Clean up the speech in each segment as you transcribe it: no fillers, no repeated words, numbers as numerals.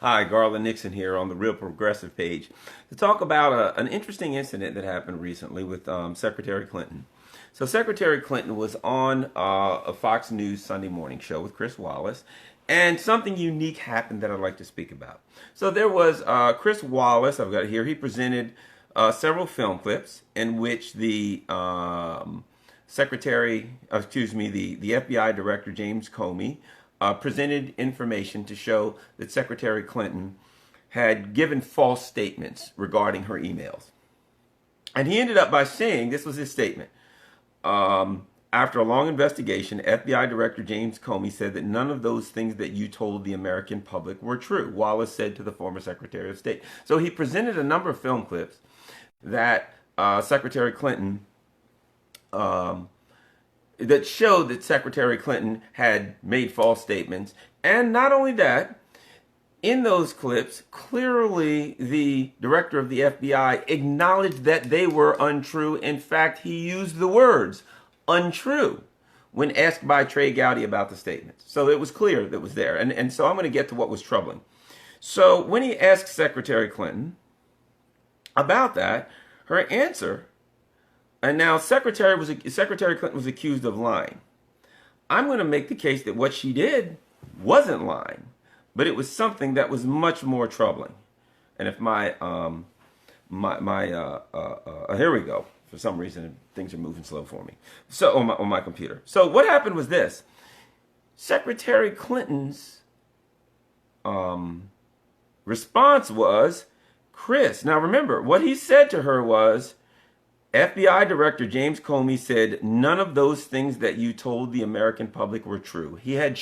Hi, Garland Nixon here on the Real Progressive page to talk about an interesting incident that happened recently with Secretary Clinton. So Secretary Clinton was on a Fox News Sunday morning show with Chris Wallace, and something unique happened that I'd like to speak about. So there was Chris Wallace, I've got it here, he presented several film clips in which the the FBI Director James Comey presented information to show that Secretary Clinton had given false statements regarding her emails. And he ended up by saying, this was his statement, after a long investigation, FBI Director James Comey said that none of those things that you told the American public were true, Wallace said to the former Secretary of State. So he presented a number of film clips that Secretary Clinton that showed that Secretary Clinton had made false statements. And not only that, in those clips, clearly the director of the FBI acknowledged that they were untrue. In fact, he used the words untrue when asked by Trey Gowdy about the statements. So it was clear that it was there. And so I'm going to get to what was troubling. So when he asked Secretary Clinton about that, her answer, and now Secretary Clinton was accused of lying. I'm going to make the case that what she did wasn't lying, but it was something that was much more troubling. And if here we go. For some reason, things are moving slow for me. So on my computer. So what happened was this: Secretary Clinton's response was, Chris. Now remember, what he said to her was, FBI Director James Comey said none of those things that you told the American public were true. He had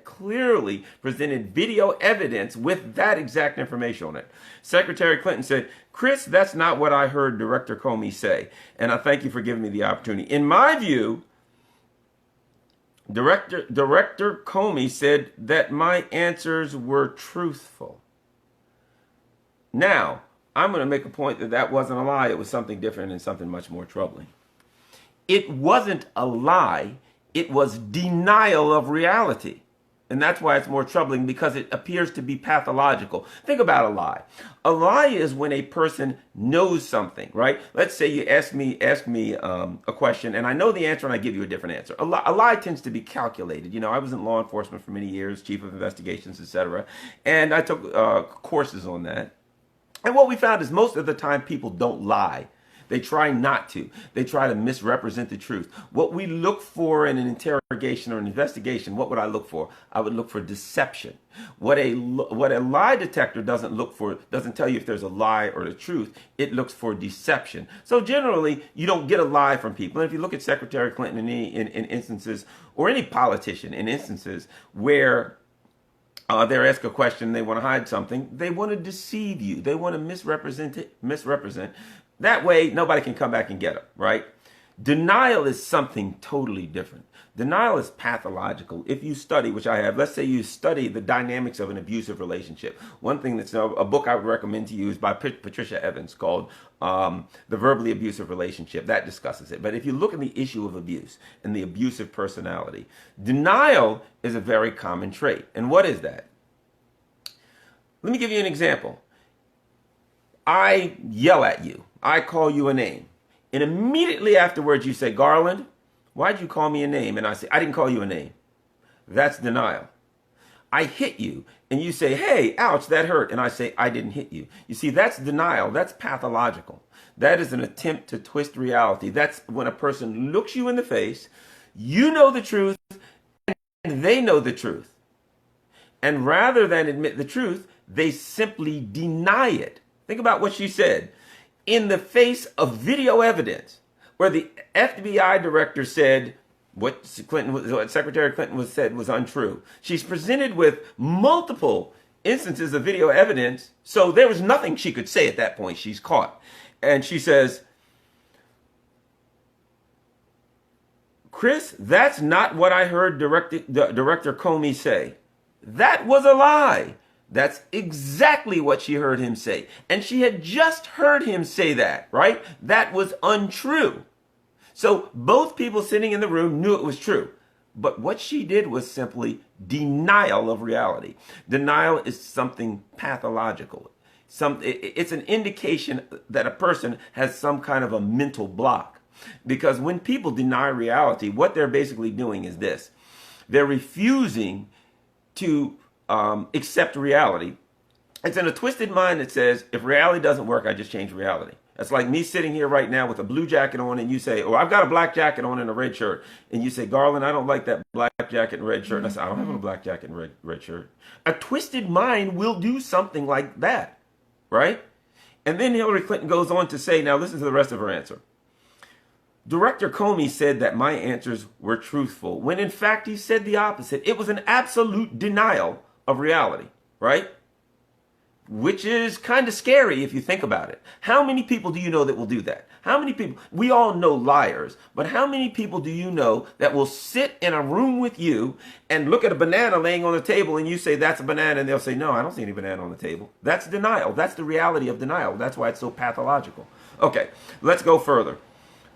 clearly presented video evidence with that exact information on it. Secretary Clinton said, Chris, that's not what I heard Director Comey say, and I thank you for giving me the opportunity. In my view, Director Comey said that my answers were truthful. Now, I'm going to make a point that that wasn't a lie. It was something different and something much more troubling. It wasn't a lie. It was denial of reality. And that's why it's more troubling, because it appears to be pathological. Think about a lie. A lie is when a person knows something, right? Let's say you ask me a question, and I know the answer, and I give you a different answer. A lie tends to be calculated. You know, I was in law enforcement for many years, chief of investigations, etc., and I took courses on that. And what we found is most of the time people don't lie. They try not to. They try to misrepresent the truth. What we look for in an interrogation or an investigation, what would I look for? I would look for deception. What a lie detector doesn't tell you if there's a lie or the truth. It looks for deception. So generally, you don't get a lie from people. And if you look at Secretary Clinton in instances, or any politician in instances where they're asked a question, they want to hide something, they want to deceive you, they want to misrepresent. That way, nobody can come back and get them, right? Denial is something totally different. Denial is pathological. If you study, which I have, let's say you study the dynamics of an abusive relationship. One thing that's a book I would recommend to you is by Patricia Evans called The Verbally Abusive Relationship. That discusses it. But if you look at the issue of abuse and the abusive personality, denial is a very common trait. And what is that? Let me give you an example. I yell at you. I call you a name. And immediately afterwards you say, Garland, why'd you call me a name? And I say, I didn't call you a name. That's denial. I hit you and you say, hey, ouch, that hurt. And I say, I didn't hit you. You see, that's denial. That's pathological. That is an attempt to twist reality. That's when a person looks you in the face, you know the truth, and they know the truth. And rather than admit the truth, they simply deny it. Think about what she said. In the face of video evidence, where the FBI director said what Secretary Clinton said was untrue. She's presented with multiple instances of video evidence, so there was nothing she could say at that point. She's caught. And she says, Chris, that's not what I heard Director Comey say. That was a lie. That's exactly what she heard him say. And she had just heard him say that, right? That was untrue. So both people sitting in the room knew it was true. But what she did was simply denial of reality. Denial is something pathological. It's an indication that a person has some kind of a mental block. Because when people deny reality, what they're basically doing is this. They're refusing to accept reality. It's in a twisted mind that says, if reality doesn't work, I just change reality. That's like me sitting here right now with a blue jacket on, and you say, oh, I've got a black jacket on and a red shirt. And you say, Garland, I don't like that black jacket and red shirt. And I say, I don't have a black jacket and red shirt. A twisted mind will do something like that, right? And then Hillary Clinton goes on to say, now listen to the rest of her answer. Director Comey said that my answers were truthful, when in fact he said the opposite. It was an absolute denial of reality, right? Which is kind of scary if you think about it. How many people do you know that will do that? How many people? We all know liars, but how many people do you know that will sit in a room with you and look at a banana laying on the table and you say that's a banana and they'll say, no, I don't see any banana on the table. That's denial. That's the reality of denial. That's why it's so pathological. Okay, let's go further.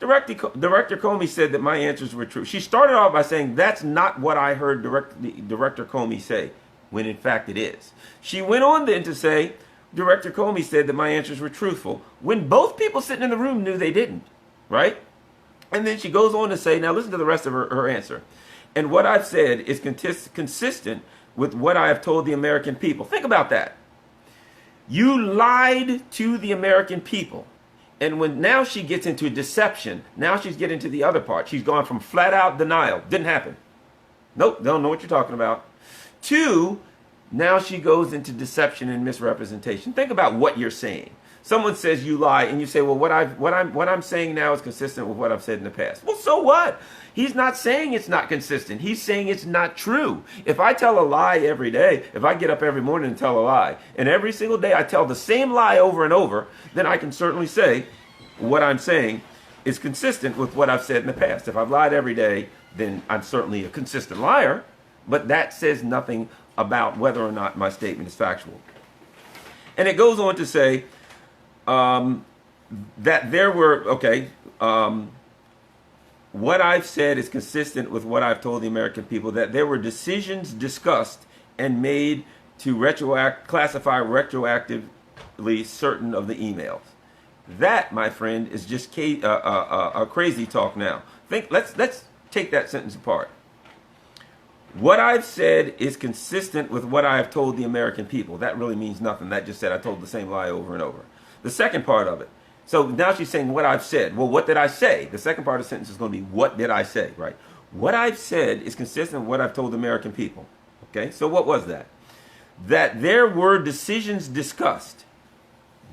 Director Comey said that my answers were true. She started off by saying that's not what I heard Director Comey say, when in fact it is. She went on then to say, Director Comey said that my answers were truthful, when both people sitting in the room knew they didn't, right? And then she goes on to say, now listen to the rest of her answer. And what I've said is consistent with what I have told the American people. Think about that. You lied to the American people. And when now she gets into deception, now she's getting to the other part. She's gone from flat out denial. Didn't happen. Nope, don't know what you're talking about. To, now she goes into deception and misrepresentation. Think about what you're saying. Someone says you lie, and you say, well, what I'm saying now is consistent with what I've said in the past. Well, so what? He's not saying it's not consistent. He's saying it's not true. If I tell a lie every day, if I get up every morning and tell a lie, and every single day I tell the same lie over and over, then I can certainly say what I'm saying is consistent with what I've said in the past. If I've lied every day, then I'm certainly a consistent liar, but that says nothing about whether or not my statement is factual. And it goes on to say that there were, what I've said is consistent with what I've told the American people, that there were decisions discussed and made to classify retroactively certain of the emails. That, my friend, is just a crazy talk now. Let's take that sentence apart. What I've said is consistent with what I have told the American people. That really means nothing. That just said I told the same lie over and over. The second part of it. So now she's saying what I've said. Well, what did I say? The second part of the sentence is going to be what did I say, right? What I've said is consistent with what I've told the American people. Okay, so what was that? That there were decisions discussed.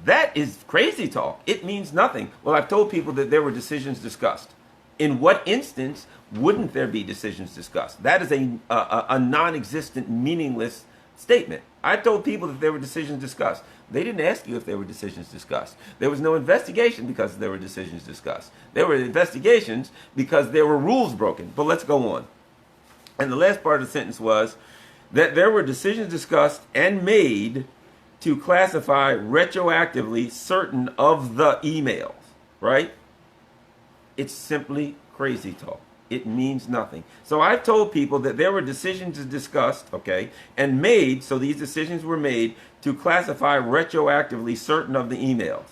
That is crazy talk. It means nothing. Well, I've told people that there were decisions discussed. In what instance wouldn't there be decisions discussed? That is a non-existent, meaningless statement. I told people that there were decisions discussed. They didn't ask you if there were decisions discussed. There was no investigation because there were decisions discussed. There were investigations because there were rules broken. But let's go on. And the last part of the sentence was that there were decisions discussed and made to classify retroactively certain of the emails, right? It's simply crazy talk. It means nothing. So I've told people that there were decisions discussed, okay, and made, so these decisions were made to classify retroactively certain of the emails.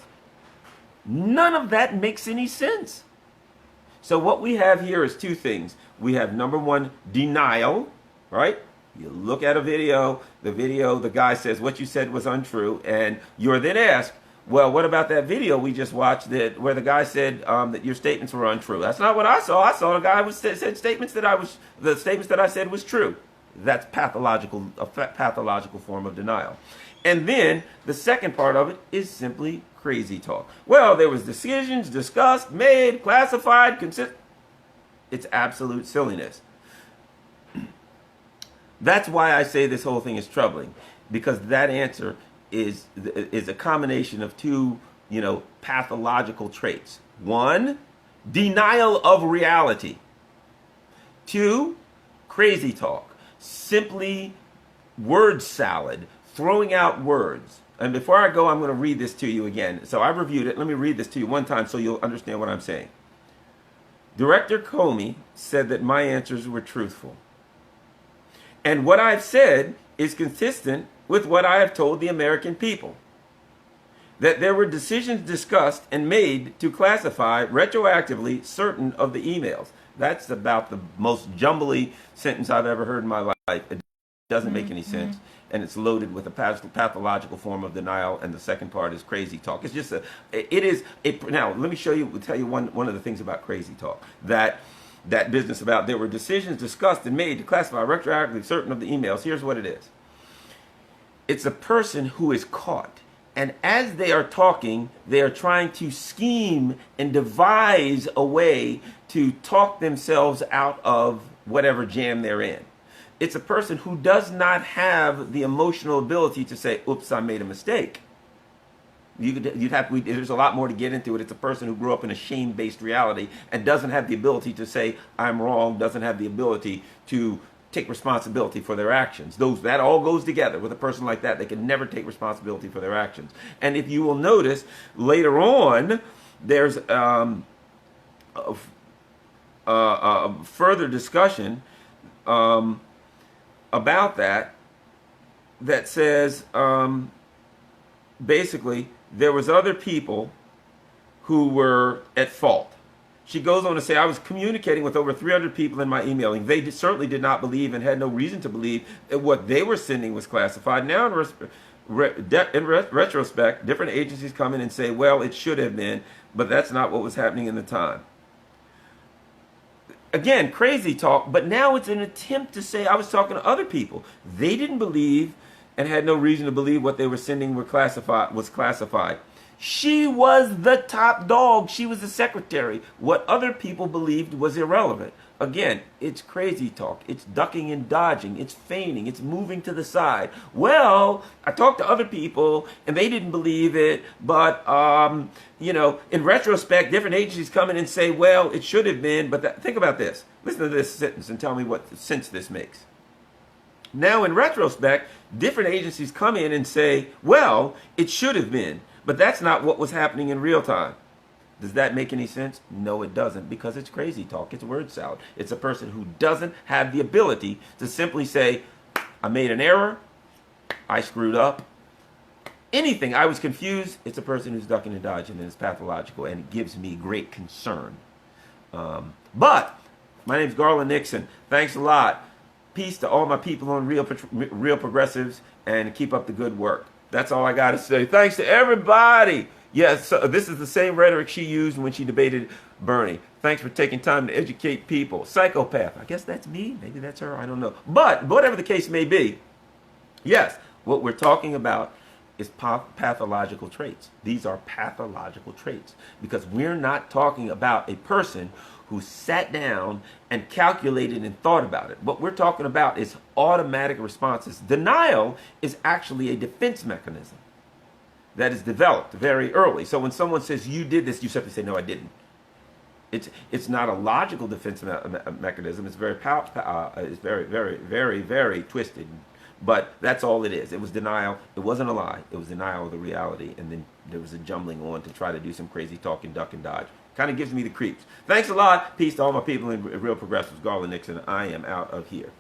None of that makes any sense. So what we have here is two things. We have, number one, denial, right? You look at a video, the guy says what you said was untrue, and you're then asked, well, what about that video we just watched where the guy said that your statements were untrue? That's not what I saw. I saw a guy who said statements that I said was true. That's a pathological form of denial. And then the second part of it is simply crazy talk. Well, there was decisions discussed, made, classified, It's absolute silliness. That's why I say this whole thing is troubling, because that answer is a combination of two, pathological traits. One, denial of reality. Two, crazy talk. Simply word salad, throwing out words. And before I go, I'm going to read this to you again. So I reviewed it. Let me read this to you one time so you'll understand what I'm saying. Director Comey said that my answers were truthful. And what I've said is consistent with what I have told the American people. That there were decisions discussed and made to classify retroactively certain of the emails. That's about the most jumbly sentence I've ever heard in my life. It doesn't make any sense. And it's loaded with a pathological form of denial, and the second part is crazy talk. It's just now let me tell you one of the things about crazy talk. That business about there were decisions discussed and made to classify retroactively certain of the emails. Here's what it is. It's a person who is caught. And as they are talking, they are trying to scheme and devise a way to talk themselves out of whatever jam they're in. It's a person who does not have the emotional ability to say, oops, I made a mistake. There's a lot more to get into it. It's a person who grew up in a shame-based reality and doesn't have the ability to say, I'm wrong, doesn't have the ability to take responsibility for their actions. That all goes together with a person like that. They can never take responsibility for their actions. And if you will notice, later on, there's a further discussion about that says basically there was other people who were at fault. She goes on to say, I was communicating with over 300 people in my emailing. They certainly did not believe and had no reason to believe that what they were sending was classified. Now, in retrospect, different agencies come in and say, well, it should have been, but that's not what was happening in the time. Again, crazy talk, but now it's an attempt to say I was talking to other people. They didn't believe and had no reason to believe what they were sending was classified. She was the top dog. She was the secretary. What other people believed was irrelevant. Again, it's crazy talk. It's ducking and dodging. It's feigning. It's moving to the side. Well, I talked to other people and they didn't believe it, but in retrospect, different agencies come in and say, well, it should have been, but think about this. Listen to this sentence and tell me what sense this makes. Now, in retrospect, different agencies come in and say, well, it should have been, but that's not what was happening in real time. Does that make any sense? No, it doesn't, because it's crazy talk. It's word salad. It's a person who doesn't have the ability to simply say, I made an error, I screwed up, anything, I was confused. It's a person who's ducking and dodging, and it's pathological, and it gives me great concern. But my name's Garland Nixon. Thanks a lot. Peace to all my people on Real Progressives, and keep up the good work. That's all I got to say. Thanks to everybody. Yes, so this is the same rhetoric she used when she debated Bernie. Thanks for taking time to educate people. Psychopath. I guess that's me. Maybe that's her. I don't know. But whatever the case may be, yes, what we're talking about is pathological traits. These are pathological traits because we're not talking about a person who sat down and calculated and thought about it. What we're talking about is automatic responses. Denial is actually a defense mechanism that is developed very early. So when someone says you did this, you simply say, no, I didn't. It's not a logical defense mechanism. It's very very twisted. But that's all it is. It was denial. It wasn't a lie. It was denial of the reality. And then there was a jumbling on to try to do some crazy talk and duck and dodge. Kind of gives me the creeps. Thanks a lot. Peace to all my people in Real Progressives. Garland Nixon. I am out of here.